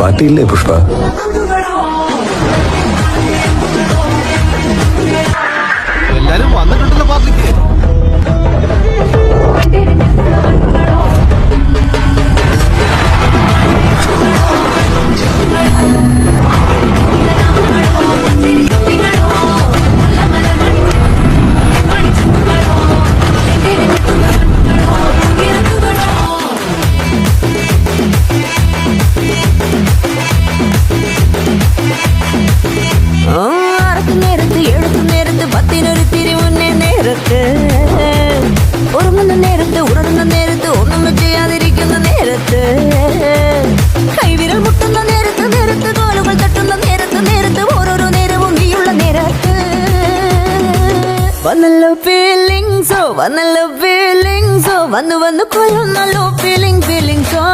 പാർട്ടിയില്ലേ പുഷ്പ? എല്ലാരും വന്നിട്ടുണ്ടല്ലോ പാർട്ടിക്ക്. നേരത്ത് എഴുത്തു നേരത്ത് പത്തിനൊരു തിരിമുന്നേ നേരത്ത് ഉറങ്ങുന്ന നേരത്ത് ഉണർന്ന നേരത്ത് ഒന്നും ചെയ്യാതിരിക്കുന്ന നേരത്ത് കൈവിരൽ മുട്ടുന്ന നേരത്ത് നേരത്ത് കാലുകൾ തട്ടുന്ന നേരത്ത് നേരത്ത് ഓരോരോ നേരവും നീയുള്ള നേരത്ത് വന്നല്ലോ ഫീലിങ്സോ വന്നല്ലോ ഫീലിങ്സോ വന്നു വന്നു കൊള്ളുന്നല്ലോ ഫീലിങ്സോ